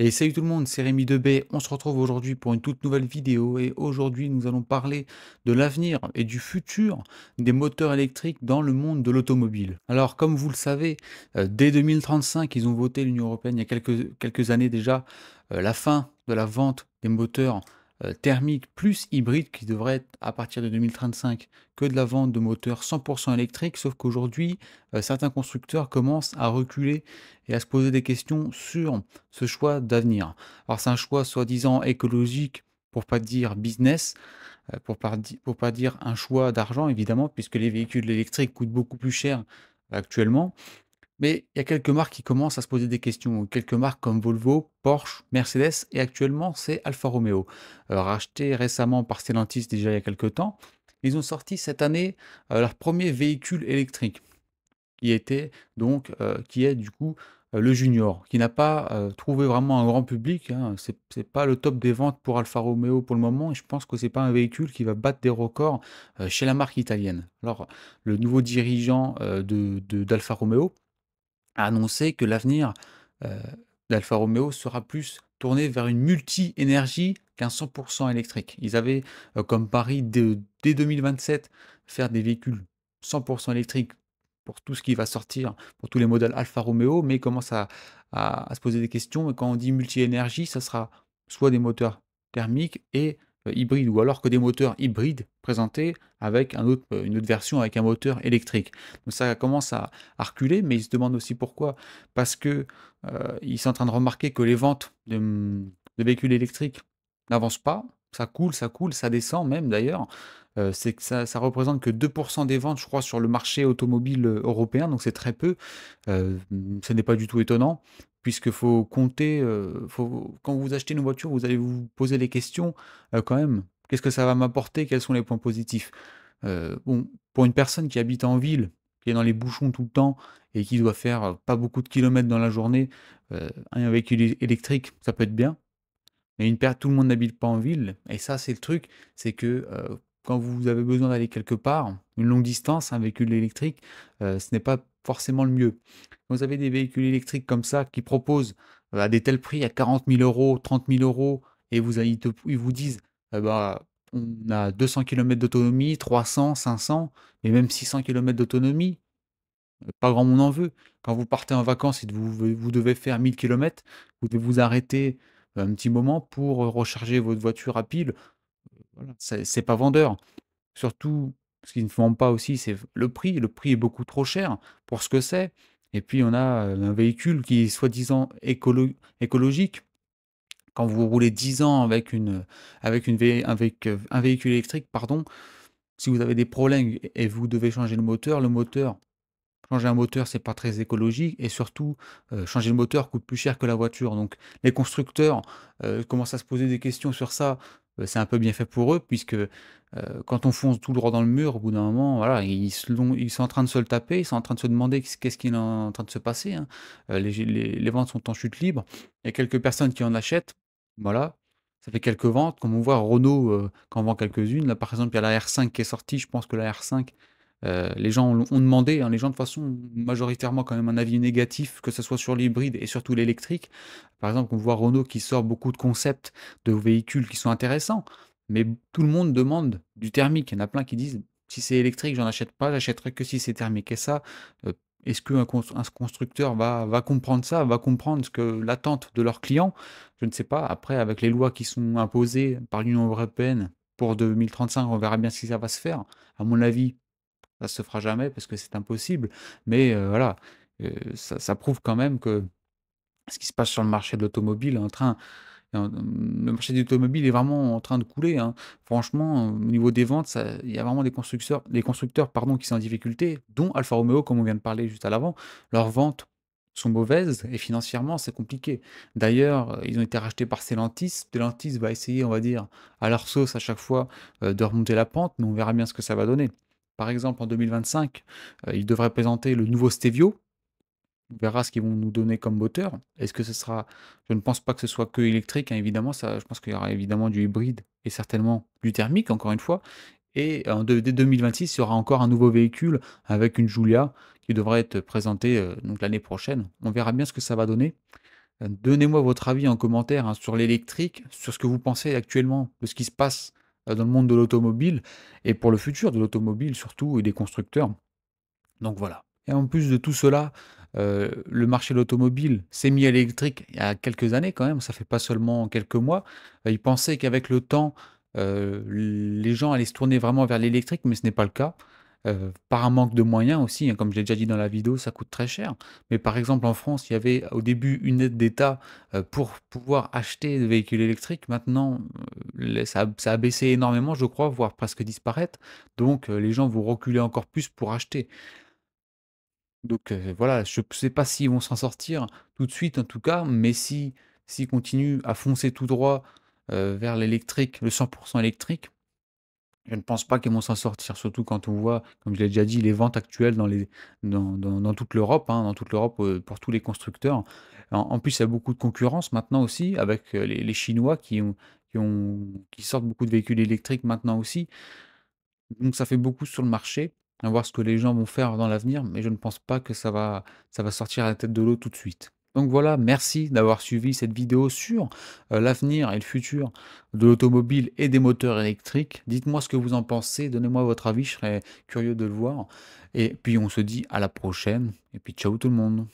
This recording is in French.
Et salut tout le monde, c'est Rémi Debay. On se retrouve aujourd'hui pour une toute nouvelle vidéo et aujourd'hui nous allons parler de l'avenir et du futur des moteurs électriques dans le monde de l'automobile. Alors comme vous le savez, dès 2035, ils ont voté l'Union européenne il y a quelques années déjà, la fin de la vente des moteurs thermiques plus hybrides qui devraient être à partir de 2035 que de la vente de moteurs 100% électriques, sauf qu'aujourd'hui certains constructeurs commencent à reculer et à se poser des questions sur ce choix d'avenir. Alors c'est un choix soi-disant écologique, pour pas dire business, pour pas dire un choix d'argent évidemment, puisque les véhicules électriques coûtent beaucoup plus cher actuellement. Mais il y a quelques marques qui commencent à se poser des questions, quelques marques comme Volvo, Porsche, Mercedes et actuellement c'est Alfa Romeo. Racheté récemment par Stellantis déjà il y a quelques temps, ils ont sorti cette année leur premier véhicule électrique qui est du coup, le junior, qui n'a pas, trouvé vraiment un grand public, hein. C'est pas le top des ventes pour Alfa Romeo pour le moment et je pense que c'est pas un véhicule qui va battre des records, chez la marque italienne. Alors, le nouveau dirigeant, d'Alfa Romeo a annoncé que l'avenir, heu, d'Alfa Romeo sera plus tourné vers une multi-énergie qu'un 100% électrique. Ils avaient, comme pari dès 2027 faire des véhicules 100% électriques pour tout ce qui va sortir, pour tous les modèles Alfa Romeo, mais ils commencent à se poser des questions et quand on dit multi-énergie, ça sera soit des moteurs thermiques et hybrides ou alors que des moteurs hybrides présentés avec une autre version avec un moteur électrique. Donc ça commence à reculer, mais ils se demandent aussi pourquoi. Parce que ils sont en train de remarquer que les ventes de véhicules électriques n'avancent pas. Ça coule, ça descend même d'ailleurs. C'est que ça représente que 2% des ventes, je crois, sur le marché automobile européen, donc c'est très peu. Ce n'est pas du tout étonnant, puisque faut compter, quand vous achetez une voiture, vous allez vous poser les questions quand même. Qu'est-ce que ça va m'apporter? Quels sont les points positifs? Bon, pour une personne qui habite en ville, qui est dans les bouchons tout le temps et qui doit faire, pas beaucoup de kilomètres dans la journée, un véhicule électrique, ça peut être bien. Mais tout le monde n'habite pas en ville et ça, c'est le truc, c'est que, quand vous avez besoin d'aller quelque part, une longue distance, un véhicule électrique, ce n'est pas forcément le mieux. Quand vous avez des véhicules électriques comme ça qui proposent, à des tels prix, à 40 000 €, 30 000 € et ils vous disent: bah, on a 200 kilomètres d'autonomie, 300, 500 et même 600 kilomètres d'autonomie». Pas grand monde en veut. Quand vous partez en vacances et que vous devez faire 1000 kilomètres, vous devez vous arrêter un petit moment pour, recharger votre voiture à pile. Voilà, c'est pas vendeur. Surtout, ce qu'ils ne vendent pas aussi, c'est le prix. Le prix est beaucoup trop cher pour ce que c'est et puis on a, un véhicule qui est soi-disant écologique. Quand vous roulez 10 ans avec une vé avec, un véhicule électrique, pardon, si vous avez des problèmes et vous devez changer le moteur changer un moteur, c'est pas très écologique et surtout, changer le moteur coûte plus cher que la voiture. Donc les constructeurs, commencent à se poser des questions sur ça. C'est un peu bien fait pour eux puisque, quand on fonce tout droit dans le mur, au bout d'un moment, voilà, ils sont en train de se le taper, ils sont en train de se demander qu'est-ce qui est en train de se passer, hein. Les ventes sont en chute libre. Il y a quelques personnes qui en achètent, voilà. Ça fait quelques ventes, comme on voit Renault, qui en vend quelques-unes. Là, par exemple, il y a la R5 qui est sortie. Je pense que la R5 les gens ont demandé, hein, les gens de toute façon ont majoritairement quand même un avis négatif, que ce soit sur l'hybride et surtout l'électrique. Par exemple, on voit Renault qui sort beaucoup de concepts de véhicules qui sont intéressants, mais tout le monde demande du thermique. Il y en a plein qui disent: «Si c'est électrique, j'en achète pas, j'achèterai que si c'est thermique» et ça, est-ce qu'un constructeur va comprendre ça, va comprendre ce que l'attente de leurs clients? Je ne sais pas. Après, avec les lois qui sont imposées par l'Union européenne pour 2035, on verra bien si ça va se faire. À mon avis, ça se fera jamais parce que c'est impossible, mais voilà, ça prouve quand même que ce qui se passe sur le marché de l'automobile est en train le marché de l'automobile est vraiment en train de couler, hein. Franchement, au niveau des ventes, il y a vraiment des constructeurs, pardon, qui sont en difficulté, dont Alfa Romeo, comme on vient de parler juste à l'avant. Leurs ventes sont mauvaises et financièrement, c'est compliqué. D'ailleurs, ils ont été rachetés par Stellantis. Stellantis va essayer, on va dire, à leur sauce à chaque fois, de remonter la pente, mais on verra bien ce que ça va donner. Par exemple, en 2025, ils devraient présenter le nouveau Stevio. On verra ce qu'ils vont nous donner comme moteur. Est-ce que ce sera Je ne pense pas que ce soit que électrique, hein, évidemment, ça je pense qu'il y aura évidemment du hybride et certainement du thermique, encore une fois. Et dès 2026, il y aura encore un nouveau véhicule avec une Giulia qui devrait être présenté, donc l'année prochaine. On verra bien ce que ça va donner. Donnez-moi votre avis en commentaire, hein, sur l'électrique, sur ce que vous pensez actuellement de ce qui se passe, dans le monde de l'automobile et pour le futur de l'automobile surtout et des constructeurs. Donc voilà. Et en plus de tout cela, le marché de l'automobile s'est mis à l'électrique il y a quelques années quand même, ça fait pas seulement quelques mois. Ils pensaient qu'avec le temps, les gens allaient se tourner vraiment vers l'électrique, mais ce n'est pas le cas. Par un manque de moyens aussi, hein, comme je l'ai déjà dit dans la vidéo, ça coûte très cher. Mais par exemple en France, il y avait au début une aide d'État, pour pouvoir acheter des véhicules électriques. Maintenant, ça a baissé énormément je crois, voire presque disparaître. Donc les gens vont reculer encore plus pour acheter. Donc voilà, je ne sais pas s'ils vont s'en sortir tout de suite en tout cas, mais s'ils continuent à foncer tout droit, vers l'électrique, le 100 électrique, je ne pense pas qu'ils vont s'en sortir. Surtout quand on voit, comme je l'ai déjà dit, les ventes actuelles dans toute l'Europe, hein, dans toute l'Europe, pour tous les constructeurs. En plus, il y a beaucoup de concurrence maintenant aussi avec, les Chinois qui sortent beaucoup de véhicules électriques maintenant aussi. Donc ça fait beaucoup sur le marché, à voir ce que les gens vont faire dans l'avenir, mais je ne pense pas que ça va sortir à la tête de l'eau tout de suite. Donc voilà, merci d'avoir suivi cette vidéo sur, l'avenir et le futur de l'automobile et des moteurs électriques. Dites-moi ce que vous en pensez, donnez-moi votre avis, je serais curieux de le voir et puis on se dit à la prochaine et puis ciao tout le monde.